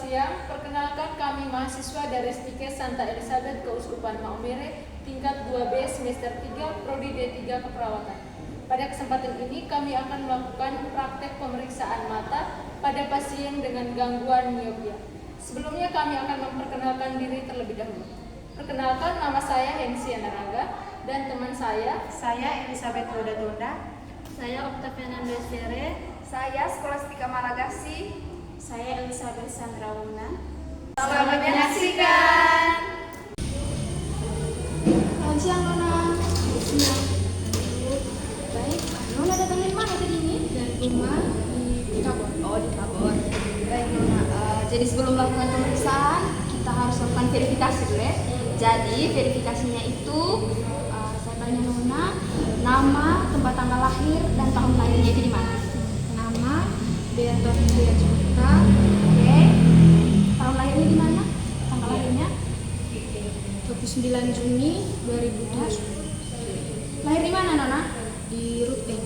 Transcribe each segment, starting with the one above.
siang. Perkenalkan kami mahasiswa dari STIKES Santa Elizabeth Keuskupan Maumere tingkat 2B semester 3 Prodi D3 Keperawatan. Pada kesempatan ini kami akan melakukan praktek pemeriksaan mata pada pasien dengan gangguan miopia. Sebelumnya kami akan memperkenalkan diri terlebih dahulu. Perkenalkan, nama saya Hensiana Raga dan teman saya Elizabeth Roda. Saya Octaviana Besere. Saya Skolastika Malagasi. Saya Elizabeth Sandrawuna. Selamat menyaksikan. Selamat siang, Nona. Siang. Baik, Nona datangin mana tadi ini? Dari rumah di Kabor. Oh, di Kabor. Baik, Nona. Jadi sebelum melakukan pemeriksaan, kita harus lakukan verifikasi dulu ya. Jadi verifikasinya itu saya tanya Nona, nama, tempat tanggal lahir, dan tahun lahirnya itu di mana? Nama Beaton Julia Juta. Oke. Tahun lahirnya di mana? Tanggal lahirnya? 29 Juni 2007. Lahir di mana, Nona? Di Ruteng.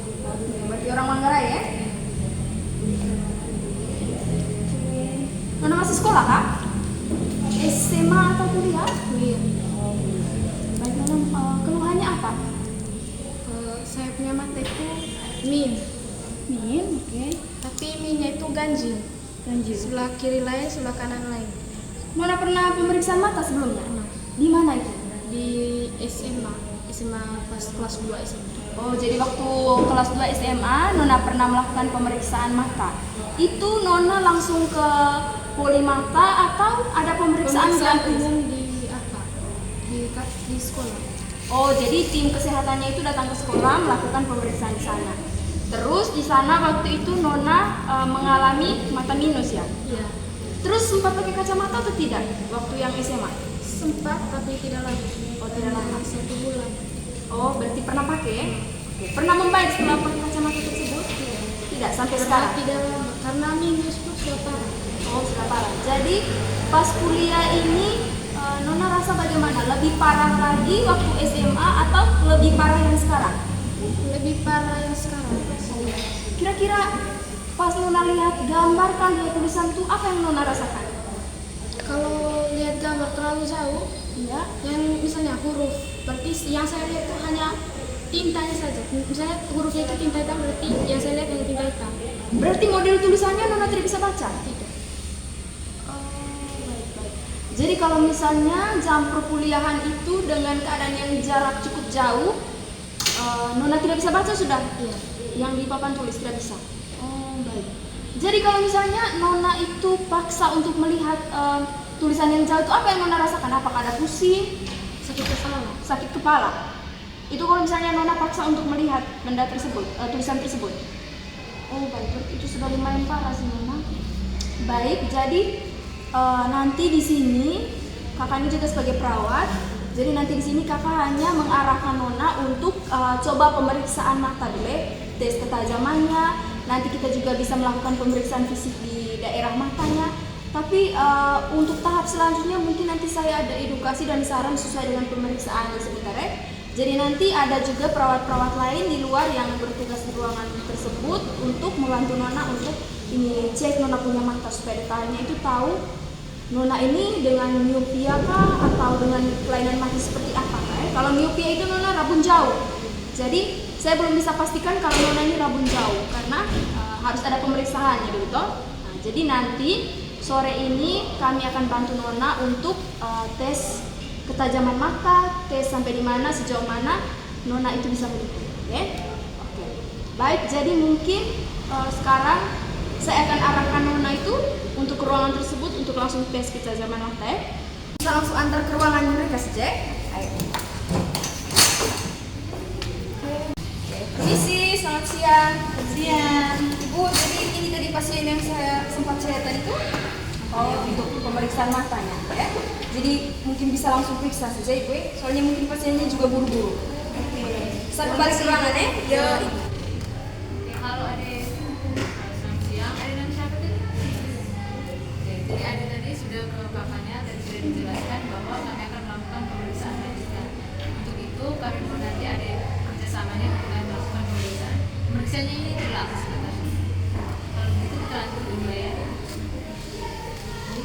Berarti orang Manggarai ya? Nona masih sekolah kah? SMA atau kuliah? Kuliah. Baik, Nona, keluhannya apa? Saya punya mata itu min, Oke. tapi minnya itu ganjil. Ganjil. Sebelah kiri lain, sebelah kanan lain. Nona pernah pemeriksaan mata sebelumnya? Di mana itu? Di SMA pas kelas 2 SMA. Oh, jadi waktu kelas 2 SMA, Nona pernah melakukan pemeriksaan mata. Itu Nona langsung ke poli mata atau ada pemeriksaan gratis? umum di apa? Di sekolah. Oh, jadi tim kesehatannya itu datang ke sekolah melakukan pemeriksaan di sana. Terus di sana waktu itu Nona mengalami mata minus ya? Iya. Terus sempat pakai kacamata atau tidak waktu yang SMA? Sempat tapi tidak lama. Oh, tidak lama. 1 bulan. Oh, berarti pernah pakai? Oke. Pernah membaik setelah pakai kacamata tersebut? Tidak, sampai sekarang? Tidak lama karena minus itu sudah parah. Oh, sudah parah. Jadi pas kuliah ini Nona rasa bagaimana? Lebih parah lagi waktu SMA atau lebih parah yang sekarang? Lebih parah yang sekarang. Kira-kira pas Nona lihat gambar kan lihat tulisan itu apa yang Nona rasakan? Kalau lihat gambar terlalu jauh, Iya. yang misalnya huruf, berarti yang saya lihat itu hanya tintanya saja. Misalnya hurufnya itu tinta hitam, berarti yang saya lihat hanya tinta hitam. Berarti model tulisannya Nona tidak bisa baca? Tidak. Baik. Jadi kalau misalnya jam perkuliahan itu dengan keadaan yang jarak cukup jauh, Nona tidak bisa baca sudah? Iya. Yang di papan tulis tidak bisa? Oh, baik. Jadi kalau misalnya Nona itu paksa untuk melihat tulisan yang jauh itu apa yang Nona rasakan? Apakah ada pusing? Sakit kepala. Sakit kepala? Itu kalau misalnya Nona paksa untuk melihat benda tersebut, tulisan tersebut? Oh, baik. Berarti itu sudah lumayan parah sih Nona. Baik, jadi nanti di sini kakak ini juga sebagai perawat. Jadi nanti di sini kakak hanya mengarahkan Nona untuk coba pemeriksaan mata dulu, tes ketajamannya. Nanti kita juga bisa melakukan pemeriksaan fisik di daerah matanya. Tapi untuk tahap selanjutnya mungkin nanti saya ada edukasi dan saran sesuai dengan pemeriksaan sebentar ya. Jadi nanti ada juga perawat-perawat lain di luar yang bertugas di ruangan tersebut untuk membantu Nona untuk ini cek Nona punya mata supaya detailnya itu tahu Nona ini dengan miopia kah atau dengan kelainan mata seperti apa kah? Kalau miopia itu Nona rabun jauh. Jadi saya belum bisa pastikan kalau Nona ini rabun jauh karena harus ada pemeriksaannya dulu toh. Nah, jadi nanti sore ini kami akan bantu Nona untuk tes ketajaman mata, tes sampai di mana, sejauh mana Nona itu bisa melihat. Oke? Oke. Baik, jadi mungkin sekarang saya akan arahkan Nona itu untuk ke ruangan tersebut untuk langsung tes ketajaman mata ya. Bisa langsung antar ke ruangan mereka saja. Ayo. Permisi, selamat siang. Siang. Ibu, jadi ini tadi pasien yang saya sempat cerita itu untuk pemeriksaan matanya ya. Jadi mungkin bisa langsung periksa saja Ibu, soalnya mungkin pasiennya juga buru-buru. Bisa kembali ke ruangan ya. Ya. Halo Ade. Selamat siang. Ade nama siapa tadi? Jadi Ade tadi sudah ke kakaknya dan sudah dijelaskan bahwa kami akan melakukan pemeriksaan lanjutan. Untuk itu kami mau nanti Ade kerjasamanya dengan melakukan pemeriksaan. Pemeriksaannya ini jelas sebenarnya. Kalau begitu kita lanjut dulu ya. Jadi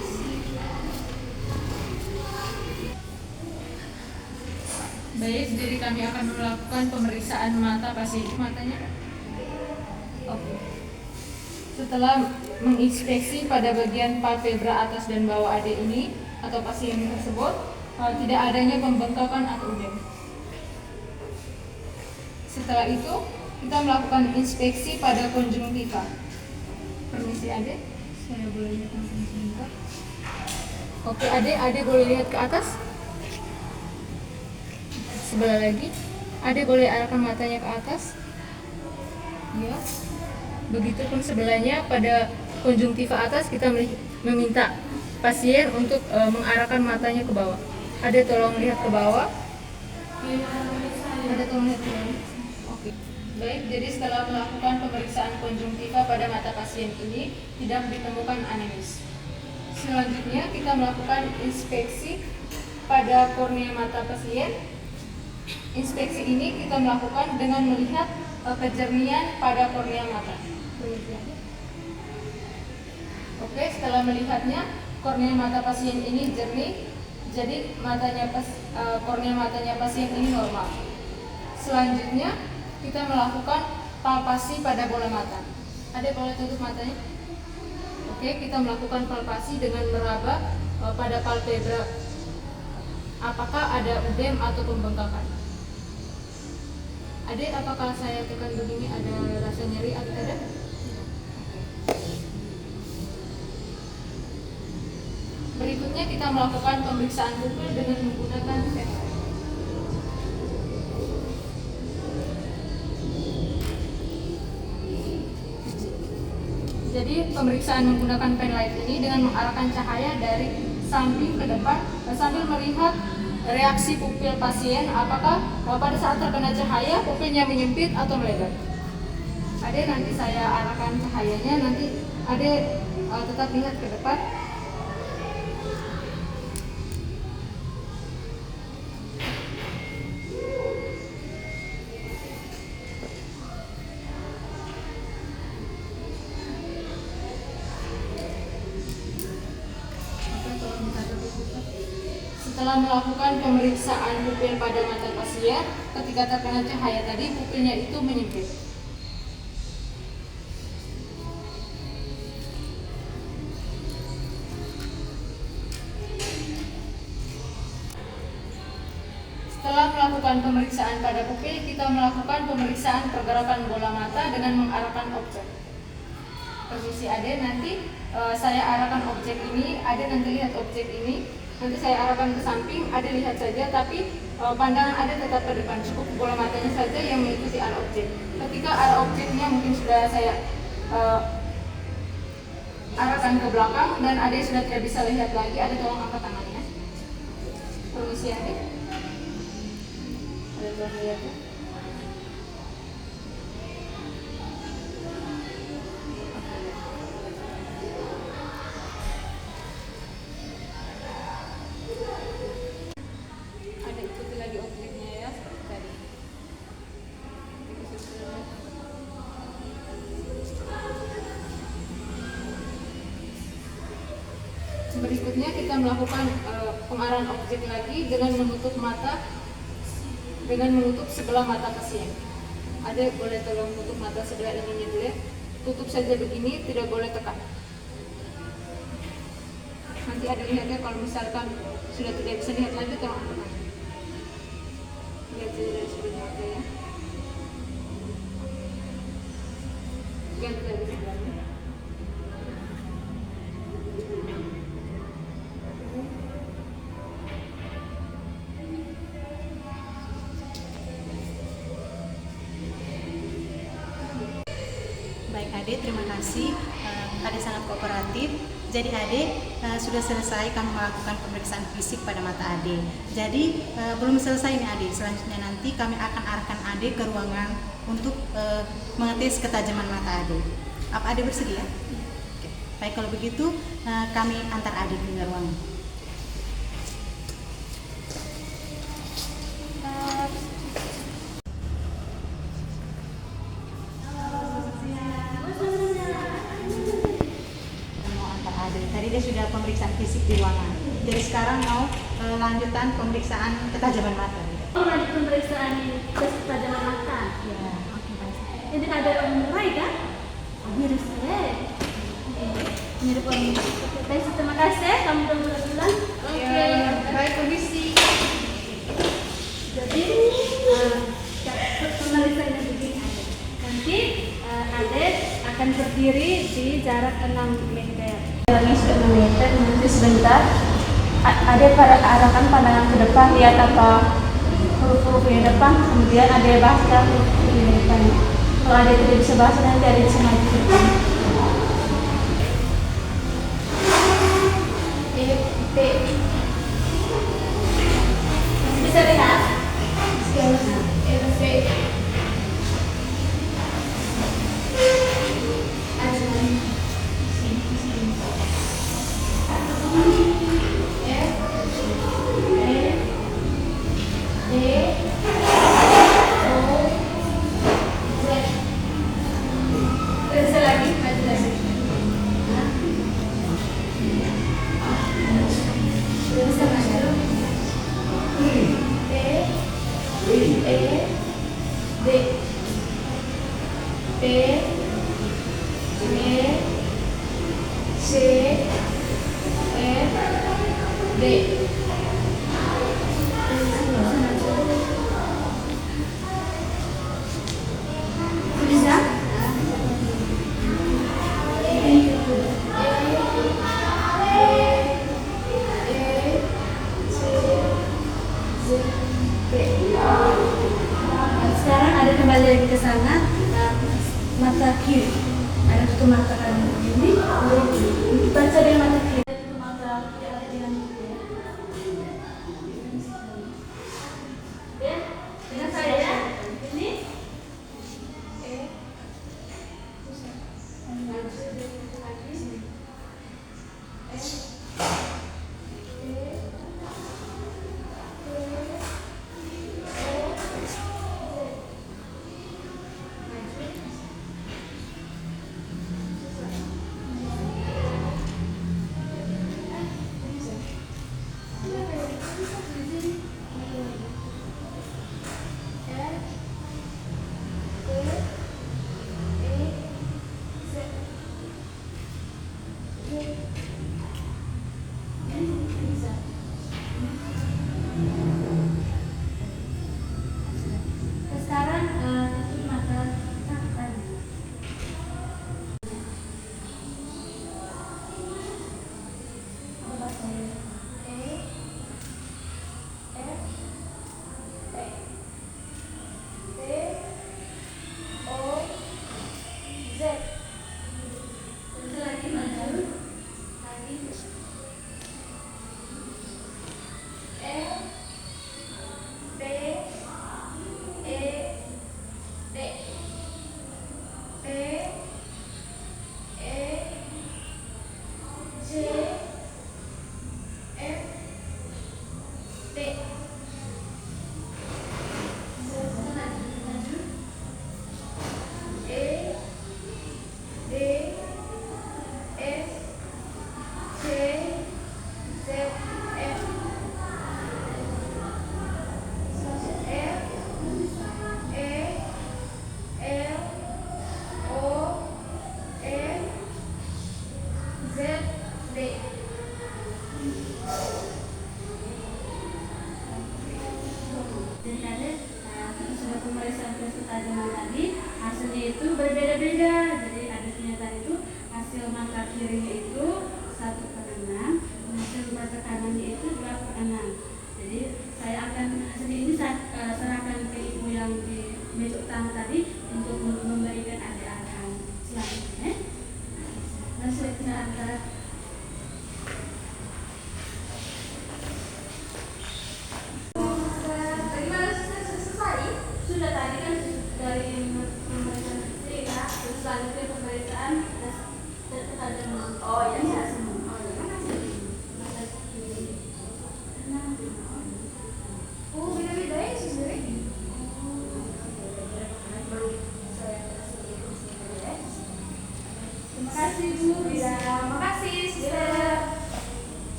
Baik, jadi kami akan melakukan pemeriksaan mata pasien. Matanya. Oke. Setelah menginspeksi pada bagian palpebra atas dan bawah adik ini atau pasien tersebut, tidak adanya pembengkakan atau udem. Setelah itu, kita melakukan inspeksi pada konjungtiva. Permisi adik, saya boleh lihat langsung sebentar. Oke adik boleh lihat ke atas. Sebelah lagi, adik boleh arahkan matanya ke atas. Ya. Begitupun sebelahnya pada konjungtiva atas kita meminta pasien untuk mengarahkan matanya ke bawah. Ada tolong lihat ke bawah. Ada tolong lihat ke bawah. Oke. Baik, jadi setelah melakukan pemeriksaan konjungtiva pada mata pasien ini tidak ditemukan anemis. Selanjutnya kita melakukan inspeksi pada kornea mata pasien. Inspeksi ini kita melakukan dengan melihat kejernihan pada kornea mata. Oke, setelah melihatnya kornea mata pasien ini jernih, jadi kornea matanya pasien ini normal. Selanjutnya kita melakukan palpasi pada bola mata. Ada boleh tutup matanya? Oke, kita melakukan palpasi dengan meraba pada palpebra. Apakah ada udem atau pembengkakan? Adik, apakah saya tekan begini ada rasa nyeri atau tidak? Berikutnya kita melakukan pemeriksaan pupil dengan menggunakan pen. Jadi pemeriksaan menggunakan pen light ini dengan mengarahkan cahaya dari samping ke depan sambil melihat reaksi pupil pasien, apakah pada saat terkena cahaya pupilnya menyempit atau melebar. Ade nanti saya arahkan cahayanya, nanti Ade tetap lihat ke depan. Setelah melakukan pemeriksaan pupil pada mata pasien, ketika terkena cahaya tadi pupilnya itu menyempit. Setelah melakukan pemeriksaan pada pupil, kita melakukan pemeriksaan pergerakan bola mata dengan mengarahkan objek. Posisi Ade nanti saya arahkan objek ini, Ade nanti lihat objek ini. Nanti saya arahkan ke samping, Ade lihat saja, tapi pandangan Ade tetap ke depan. Cukup bola matanya saja yang mengikuti arah objek. Ketika arah objeknya mungkin sudah saya arahkan ke belakang dan Ade sudah tidak bisa lihat lagi, Ade tolong angkat tangannya. Permisi Ade. Ade tolong lihat ya. Berikutnya kita melakukan pengarahan objek lagi dengan menutup mata, dengan menutup sebelah mata pasien. Ada boleh tolong tutup mata sebelah ininya dulu ya. Tutup saja begini, tidak boleh tekan. Nanti ada lihatnya kalau misalkan sudah tidak bisa lihat lagi, tolong angkat. Lihat saja dari sudut mata ya. Ganti lagi sebelahnya. Baik Ade, terima kasih. Ade sangat kooperatif. Jadi Ade sudah selesai kami melakukan pemeriksaan fisik pada mata Ade. Jadi belum selesai nih Ade. Selanjutnya nanti kami akan arahkan Ade ke ruangan untuk mengetes ketajaman mata Ade. Apa Ade bersedia? Oke. Baik, kalau begitu kami antar Ade ke ruangan. Tadi dia sudah pemeriksaan fisik di ruangan. Jadi sekarang mau lanjutan pemeriksaan ketajaman mata. Lanjut pemeriksaan tes ketajaman mata. Ya, oke baik. Ini ada yang mulai kan? Virus mirip orang. Baik, terima kasih. Kamu udah mulai bulan. Oke, baik kondisi. Jadi pemeriksaan begini. Nanti Adek akan berdiri di jarak 6 meter. Jaraknya sudah 6 meter. Nanti sebentar. Adek arahkan pandangan ke depan, lihat apa huruf-huruf di depan, kemudian ada baca huruf di depan. Kalau ada tidak bisa baca, nanti ada bisa maju ke depan. P. Bisa lihat? F. Sekarang ada kembali lagi ke sana, mata kiri. Ada tutup mata kanan begini. Baca dengan mata kiri. Tutup mata dengan ya, dengan saya ya. Ini. Sekarang tutup mata kanan. Pemeriksaan tes ketajaman tadi hasilnya itu berbeda-beda. Jadi ada kenyataan itu hasil mata kirinya itu 1/6, hasil mata kanannya itu 2/6. Jadi saya akan hasil ini serahkan ke ibu yang di meja utama tadi untuk memberikan arahan selanjutnya. Nah, saya bisa angkat. Sudah tadi kan dari pemeriksaan fisik ya, terus selanjutnya pemeriksaan tes ketajaman. Oh ya.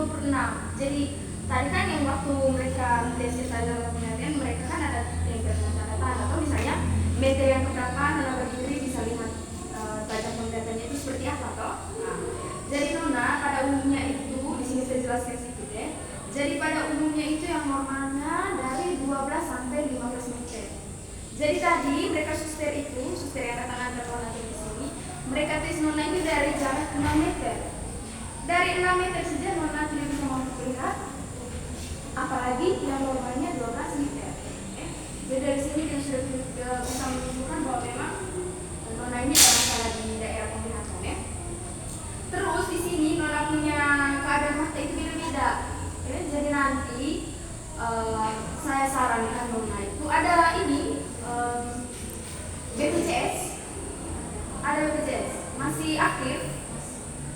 26. Jadi tadi kan yang waktu mereka tes dalam penelitian mereka kan ada template dengan tanda tanda. Atau misalnya meter yang keberapa Nona berdiri bisa lihat tajam penelitiannya itu seperti apa toh. Nah, jadi Nona pada umumnya itu di sini saya jelaskan sedikit ya. Jadi pada umumnya itu yang normalnya dari 12 sampai 15 meter. Jadi tadi mereka suster yang datang antar Nona di sini, mereka tes Nona itu dari jarak 6 meter. Dari 6 meter saja Nona tidak bisa melihat, apalagi yang normalnya 12 meter. Jadi dari sini kita sudah bisa menunjukkan bahwa memang Nona ini ada masalah di daerah penglihatan ya. Terus di sini Nona punya keadaan mata itu beda-beda. Jadi nanti saya sarankan Nona itu ada ini BPJS, ada BPJS masih aktif.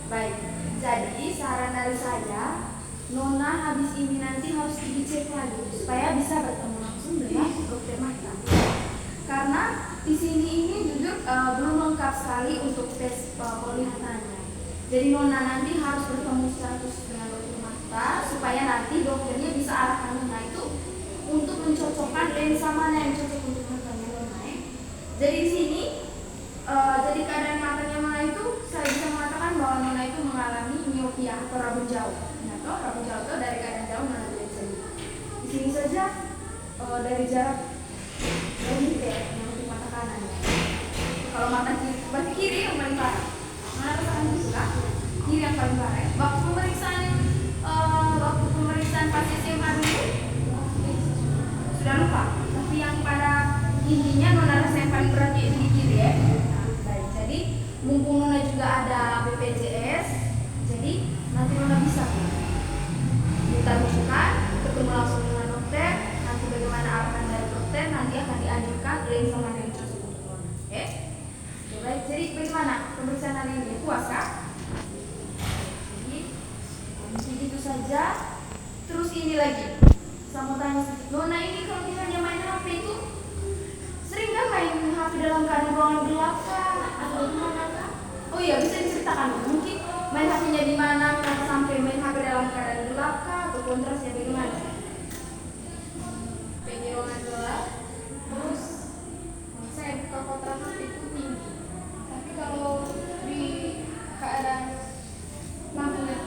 Baik, jadi saran dari saya Nona habis ini nanti harus dicek lagi supaya bisa bertemu langsung dengan dokter mata. Karena di sini ini jujur belum lengkap sekali untuk tes penglihatannya. Jadi Nona nanti harus bertemu secara khusus dengan dokter mata supaya nanti dokternya bisa arahkan Nona itu untuk mencocokkan lensa mana yang cocok untuk matanya Nona ya. Jadi di sini jadi keadaan matanya Nona itu saya bisa mengatakan bahwa Nona itu mengalami miopia atau rabun jauh. Nah, rabun jauh itu dari keadaan jauh Nona tidak bisa lihat. Di sini saja dari jarak meter yang untuk mata kanan. Kalau mata kiri, berarti kiri yang paling parah. Nona rasakan itu kan? Kiri yang paling parah. Ya. Waktu pemeriksaan pas SMA dulu sudah lupa. Tapi yang pada intinya Nona rasa yang paling berat itu di kiri ya. Nah, baik. Jadi mumpung Nona juga ada BPJS, jadi nanti Nona bisa minta rujukan, ketemu langsung dengan dokter, nanti bagaimana arahan dari dokter, nanti akan dianjurkan lensa mana yang cocok untuk Nona. Oke? Baik, jadi bagaimana pemeriksaan hari ini? Puas kah? Jadi itu saja. Terus ini lagi, saya mau tanya sedikit. Nona ini kalau misalnya main HP itu sering kan main HP dalam keadaan ruangan gelap kah? Atau gimana kah? Oh iya, bisa diceritakan mungkin main HP-nya di mana, kenapa sampai main HP dalam keadaan gelap kah? Atau kontrasnya bagaimana? Di ruangan gelap, terus saya buka kontras itu tinggi. Tapi kalau di keadaan lampunya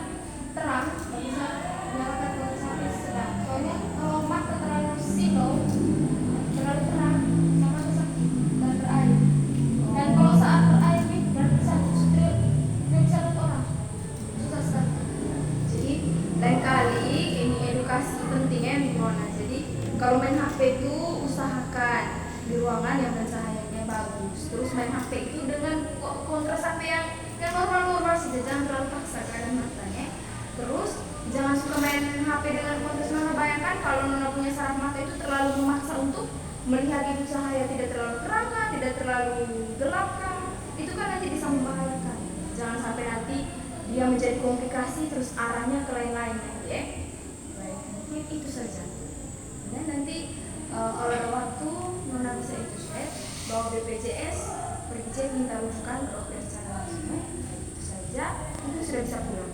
terang, nggak bisa nyalakan kontras sampai sedang. Soalnya kalau mata terlalu silau, terlalu terang, sama sakit dan berair. Dan kalau saat berair nih, berarti satu sudah nggak bisa lihat orang, susah sekali. Jadi lain kali ini edukasi pentingnya di Nona. Jadi kalau main HP itu usahakan di ruangan yang pencahayanya bagus. Terus main HP itu dengan kontras HP yang normal-normal saja, jangan terlalu paksa keadaan matanya. Terus jangan suka main HP dengan kontras. Nona bayangkan kalau Nona punya saraf mata itu terlalu memaksa untuk melihat itu cahaya tidak terlalu terang, tidak terlalu gelap kan, itu kan nanti bisa membahayakan. Jangan sampai nanti dia menjadi komplikasi terus arahnya ke lain-lain ya. Baik, mungkin itu saja. Dan nanti kalau ada waktu Nona bisa itu cek, bawa BPJS, pergi cek minta rujukan ke dokter secara langsung. Itu saja, itu sudah bisa pulang.